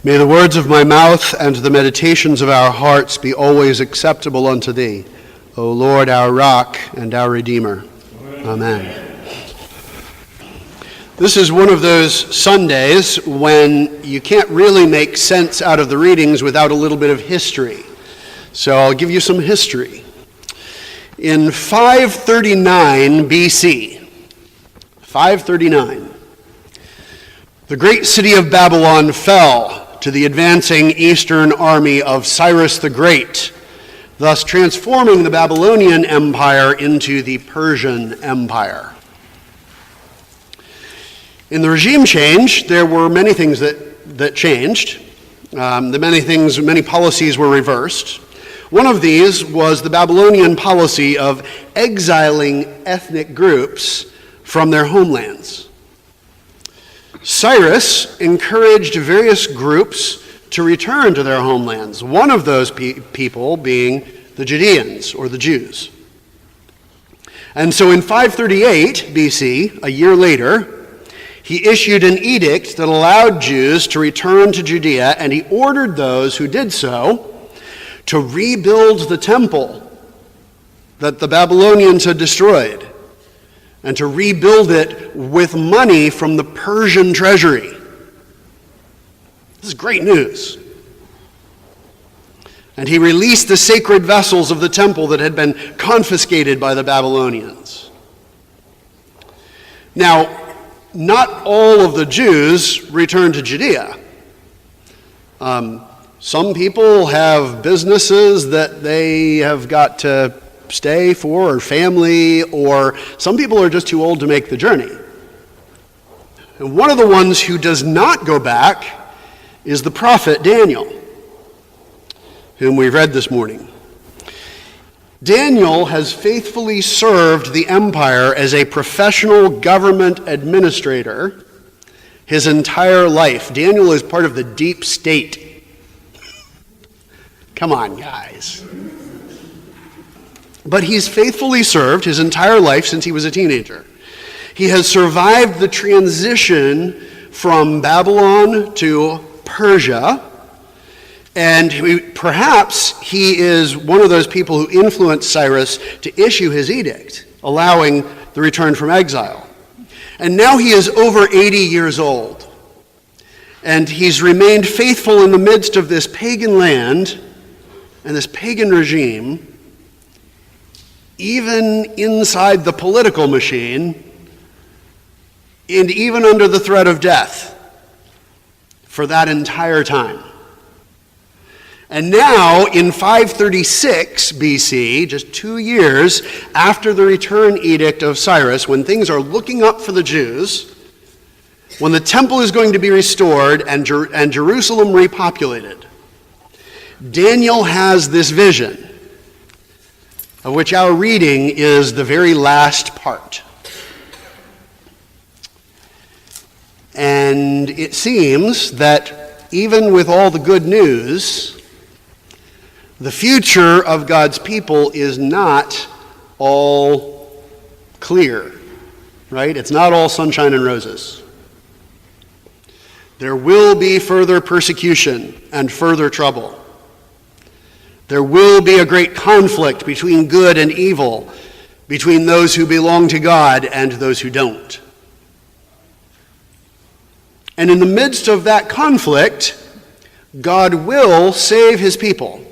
May the words of my mouth and the meditations of our hearts be always acceptable unto thee, O Lord, our rock and our Redeemer. Amen. This is one of those Sundays when you can't really make sense out of the readings without a little bit of history. So I'll give you some history. In 539 BC, 539, the great city of Babylon fell to the advancing eastern army of Cyrus the Great, thus transforming the Babylonian Empire into the Persian Empire. In the regime change, there were many things that changed. Many policies were reversed. One of these was the Babylonian policy of exiling ethnic groups from their homelands. Cyrus encouraged various groups to return to their homelands, one of those people being the Judeans, or the Jews. And so in 538 BC, a year later, he issued an edict that allowed Jews to return to Judea, and he ordered those who did so to rebuild the temple that the Babylonians had destroyed, and to rebuild it with money from the Persian treasury. This is great news. And he released the sacred vessels of the temple that had been confiscated by the Babylonians. Now, not all of the Jews returned to Judea. Some people have businesses that they have got to stay for, or family, or some people are just too old to make the journey. And one of the ones who does not go back is the prophet Daniel, whom we read this morning. Daniel has faithfully served the empire as a professional government administrator his entire life. Daniel is part of the deep state. Come on, guys. But he's faithfully served his entire life since he was a teenager. He has survived the transition from Babylon to Persia, and perhaps he is one of those people who influenced Cyrus to issue his edict, allowing the return from exile. And now he is over 80 years old, and he's remained faithful in the midst of this pagan land and this pagan regime, even inside the political machine, and even under the threat of death for that entire time. And now, in 536 BC, just 2 years after the return edict of Cyrus, when things are looking up for the Jews, when the temple is going to be restored and Jerusalem repopulated, Daniel has this vision, of which our reading is the very last part. And it seems that even with all the good news, the future of God's people is not all clear, right? It's not all sunshine and roses. There will be further persecution and further trouble. There will be a great conflict between good and evil, between those who belong to God and those who don't. And in the midst of that conflict, God will save his people,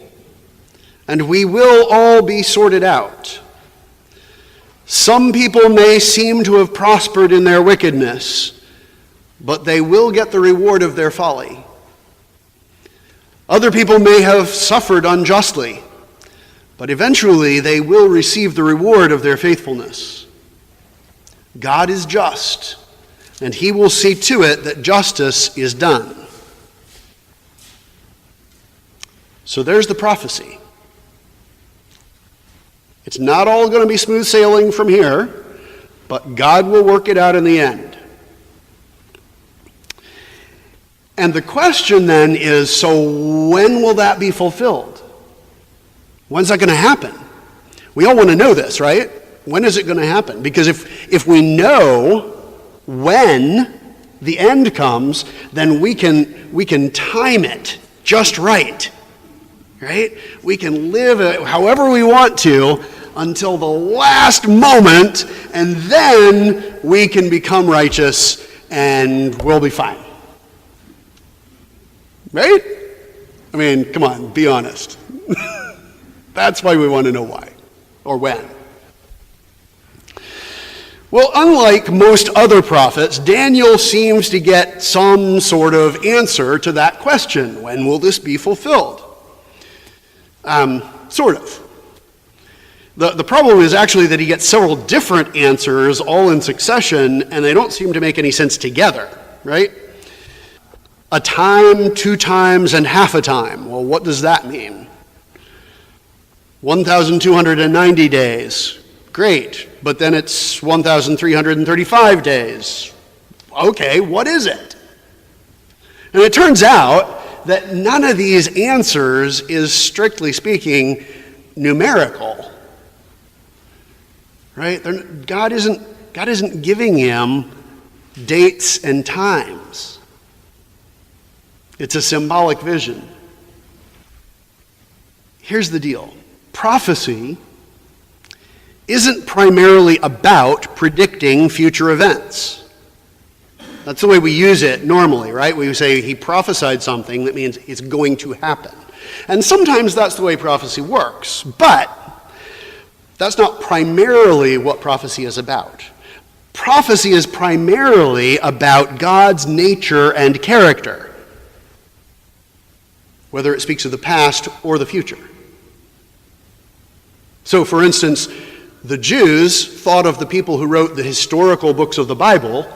and we will all be sorted out. Some people may seem to have prospered in their wickedness, but they will get the reward of their folly. Other people may have suffered unjustly, but eventually they will receive the reward of their faithfulness. God is just, and he will see to it that justice is done. So there's the prophecy. It's not all going to be smooth sailing from here, but God will work it out in the end. And the question then is, so when will that be fulfilled? When's that going to happen? We all want to know this, right? When is it going to happen? Because if we know when the end comes, then we can time it just right. Right? We can live it however we want to until the last moment, and then we can become righteous and we'll be fine. Right? I mean, come on, be honest. That's why we want to know why or when. Well, unlike most other prophets, Daniel seems to get some sort of answer to that question. When will this be fulfilled? Sort of. The problem is actually that he gets several different answers all in succession, and they don't seem to make any sense together, right? A time, 2 times, and half a time. Well, what does that mean? 1,290 days. Great, but then it's 1,335 days. Okay, what is it? And it turns out that none of these answers is, strictly speaking, numerical. Right? God isn't giving him dates and times. It's a symbolic vision. Here's the deal. Prophecy isn't primarily about predicting future events. That's the way we use it normally, right? We say he prophesied something, that means it's going to happen. And sometimes that's the way prophecy works, but that's not primarily what prophecy is about. Prophecy is primarily about God's nature and character, whether it speaks of the past or the future. So, for instance, the Jews thought of the people who wrote the historical books of the Bible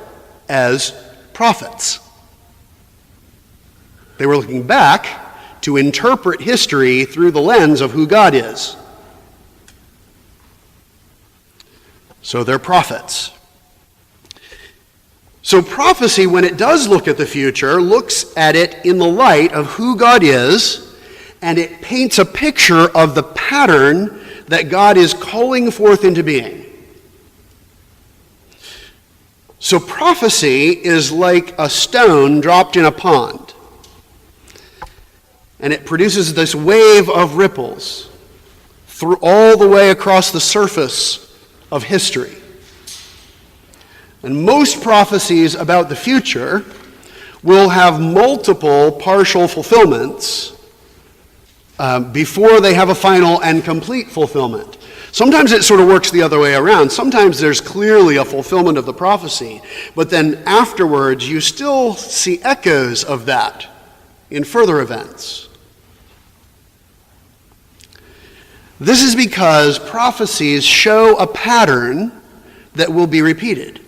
as prophets. They were looking back to interpret history through the lens of who God is. So they're prophets. So prophecy, when it does look at the future, looks at it in the light of who God is, and it paints a picture of the pattern that God is calling forth into being. So prophecy is like a stone dropped in a pond, and it produces this wave of ripples through all the way across the surface of history. And most prophecies about the future will have multiple partial fulfillments before they have a final and complete fulfillment. Sometimes it sort of works the other way around. Sometimes there's clearly a fulfillment of the prophecy, but then afterwards you still see echoes of that in further events. This is because prophecies show a pattern that will be repeated.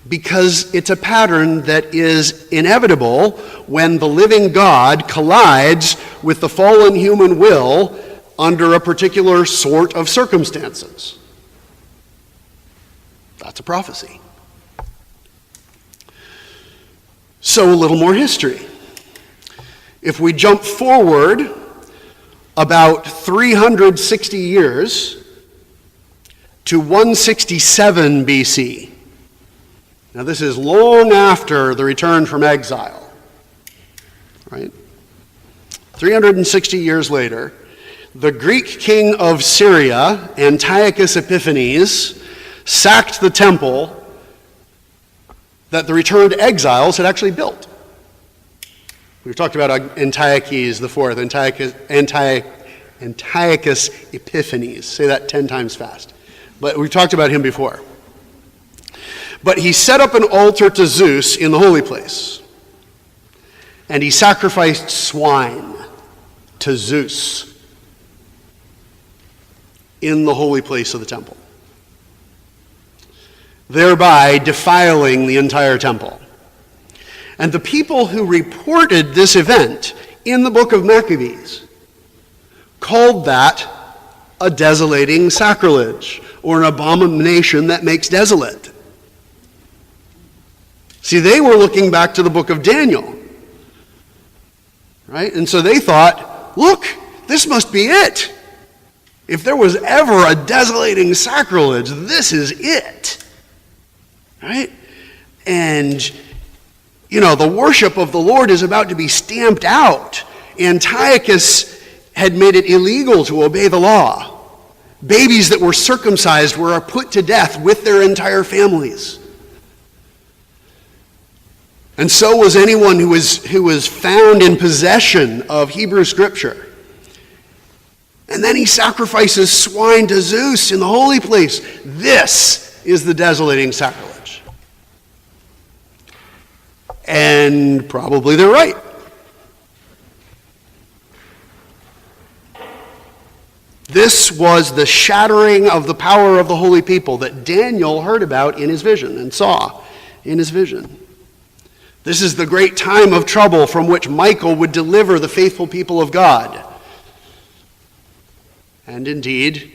Because it's a pattern that is inevitable when the living God collides with the fallen human will under a particular sort of circumstances. That's a prophecy. So a little more history. If we jump forward about 360 years to 167 BC. Now this is long after the return from exile, right? 360 years later, the Greek king of Syria, Antiochus Epiphanes, sacked the temple that the returned exiles had actually built. We've talked about Antiochus IV, Antiochus Epiphanes. Say that 10 times fast. But we've talked about him before. But he set up an altar to Zeus in the holy place. And he sacrificed swine to Zeus in the holy place of the temple, thereby defiling the entire temple. And the people who reported this event in the book of Maccabees called that a desolating sacrilege, or an abomination that makes desolate. See, they were looking back to the book of Daniel, right? And so they thought, look, this must be it. If there was ever a desolating sacrilege, this is it, right? And The worship of the Lord is about to be stamped out. Antiochus had made it illegal to obey the law. Babies that were circumcised were put to death with their entire families. And so was anyone who was found in possession of Hebrew Scripture. And then he sacrifices swine to Zeus in the holy place. This is the desolating sacrilege. And probably they're right. This was the shattering of the power of the holy people that Daniel heard about in his vision and saw in his vision. This is the great time of trouble from which Michael would deliver the faithful people of God. And indeed,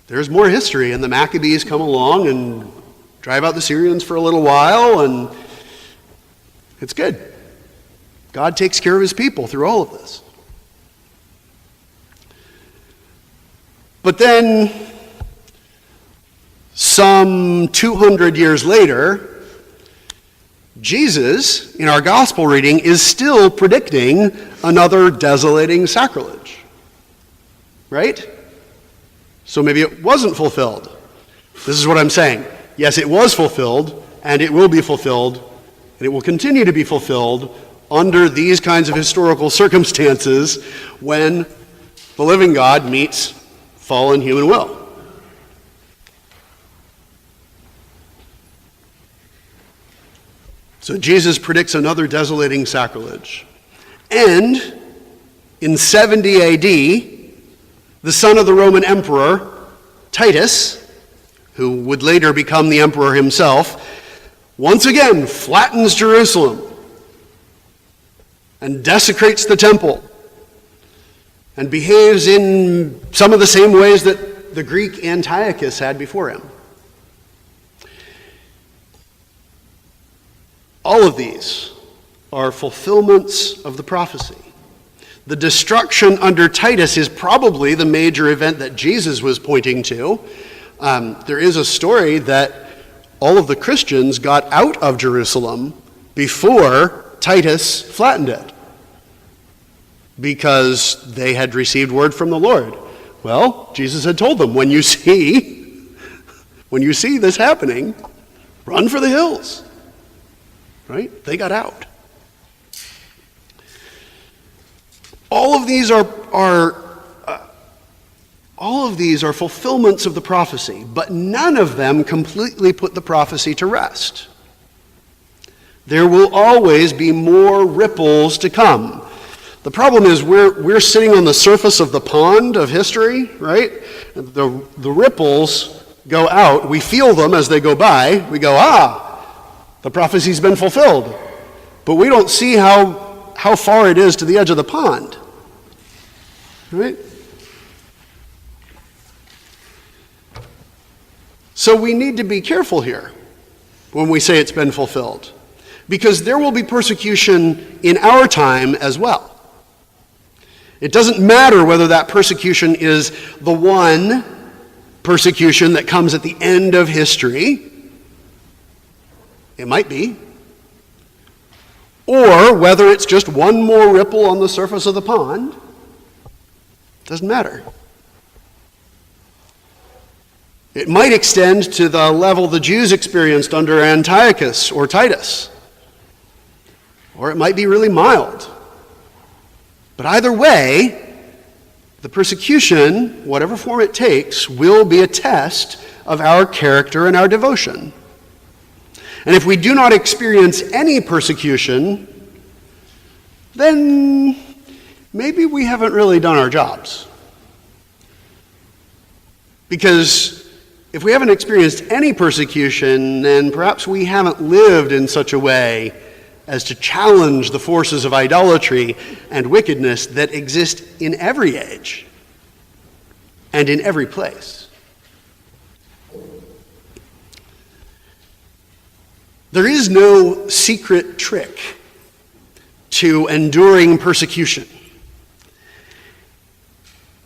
there's more history, and the Maccabees come along and drive out the Syrians for a little while, and it's good. God takes care of his people through all of this. But then, some 200 years later, Jesus, in our gospel reading, is still predicting another desolating sacrilege. Right? So maybe it wasn't fulfilled. This is what I'm saying. Yes, it was fulfilled, and it will be fulfilled, and it will continue to be fulfilled under these kinds of historical circumstances when the living God meets fallen human will. So Jesus predicts another desolating sacrilege. And in 70 AD, the son of the Roman emperor, Titus, who would later become the emperor himself, once again flattens Jerusalem and desecrates the temple and behaves in some of the same ways that the Greek Antiochus had before him. All of these are fulfillments of the prophecy. The destruction under Titus is probably the major event that Jesus was pointing to. There is a story that all of the Christians got out of Jerusalem before Titus flattened it, because they had received word from the Lord. Well, Jesus had told them, when you see this happening, run for the hills. Right? They got out. All of these are fulfillments of the prophecy, but none of them completely put the prophecy to rest. There will always be more ripples to come. The problem is we're sitting on the surface of the pond of history, right? The ripples go out. We feel them as they go by. We go, the prophecy's been fulfilled. But we don't see how far it is to the edge of the pond, right? So we need to be careful here when we say it's been fulfilled, because there will be persecution in our time as well. It doesn't matter whether that persecution is the one persecution that comes at the end of history. It might be. Or whether it's just one more ripple on the surface of the pond. Doesn't matter. It might extend to the level the Jews experienced under Antiochus or Titus. Or it might be really mild. But either way, the persecution, whatever form it takes, will be a test of our character and our devotion. And if we do not experience any persecution, then maybe we haven't really done our jobs. Because if we haven't experienced any persecution, then perhaps we haven't lived in such a way as to challenge the forces of idolatry and wickedness that exist in every age and in every place. There is no secret trick to enduring persecution.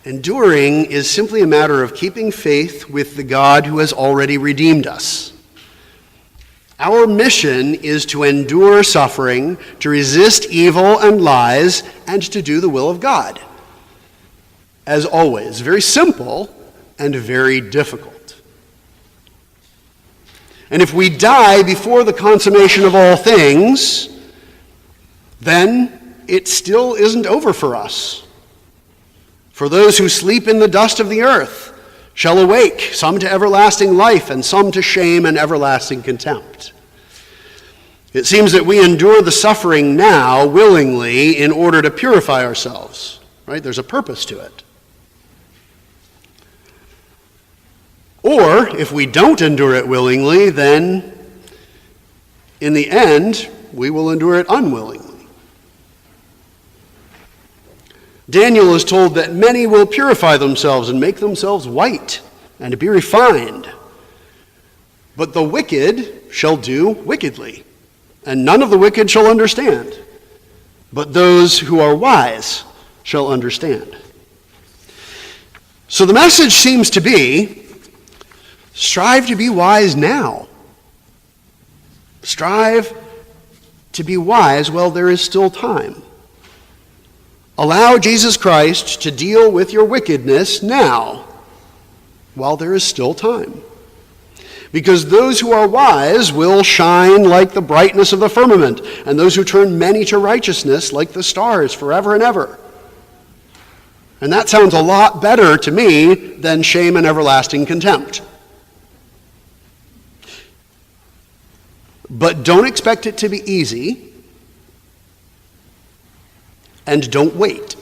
Enduring is simply a matter of keeping faith with the God who has already redeemed us. Our mission is to endure suffering, to resist evil and lies, and to do the will of God. As always, very simple and very difficult. And if we die before the consummation of all things, then it still isn't over for us. For those who sleep in the dust of the earth shall awake, some to everlasting life and some to shame and everlasting contempt. It seems that we endure the suffering now willingly in order to purify ourselves, right? There's a purpose to it. Or, if we don't endure it willingly, then in the end, we will endure it unwillingly. Daniel is told that many will purify themselves and make themselves white and to be refined. But the wicked shall do wickedly, and none of the wicked shall understand. But those who are wise shall understand. So the message seems to be, strive to be wise now. Strive to be wise while there is still time. Allow Jesus Christ to deal with your wickedness now, while there is still time. Because those who are wise will shine like the brightness of the firmament, and those who turn many to righteousness like the stars forever and ever. And that sounds a lot better to me than shame and everlasting contempt. But don't expect it to be easy. And don't wait.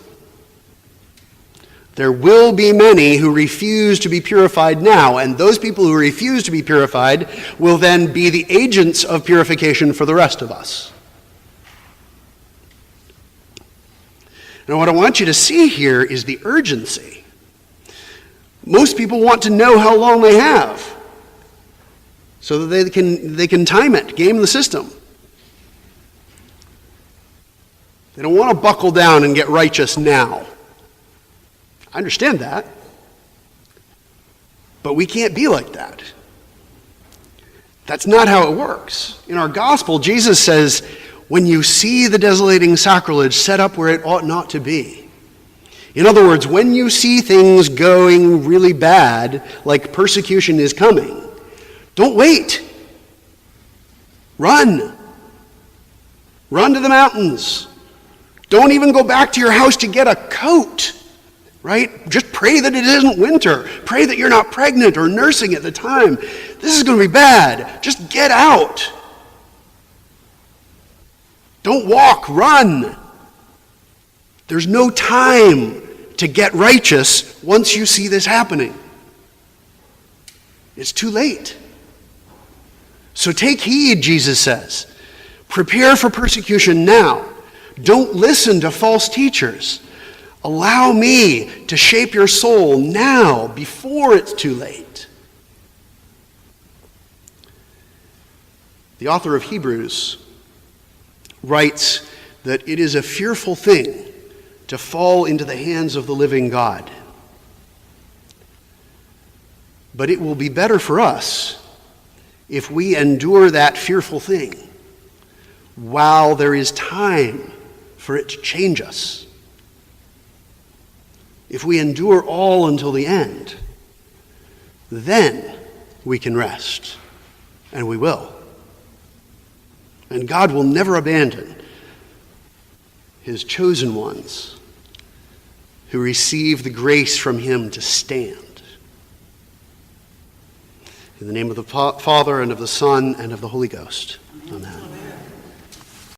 There will be many who refuse to be purified now, and those people who refuse to be purified will then be the agents of purification for the rest of us. Now, what I want you to see here is the urgency. Most people want to know how long they have so that they can time it, game the system. They don't want to buckle down and get righteous now. I understand that. But we can't be like that. That's not how it works. In our gospel, Jesus says, when you see the desolating sacrilege set up where it ought not to be. In other words, when you see things going really bad, like persecution is coming, don't wait. Run. Run to the mountains. Don't even go back to your house to get a coat, right? Just pray that it isn't winter. Pray that you're not pregnant or nursing at the time. This is going to be bad. Just get out. Don't walk, run. There's no time to get righteous once you see this happening. It's too late. So take heed, Jesus says. Prepare for persecution now. Don't listen to false teachers. Allow me to shape your soul now, before it's too late. The author of Hebrews writes that it is a fearful thing to fall into the hands of the living God. But it will be better for us if we endure that fearful thing while there is time for it to change us. If we endure all until the end, then we can rest, and we will. And God will never abandon his chosen ones who receive the grace from him to stand. In the name of the Father, and of the Son, and of the Holy Ghost. Amen.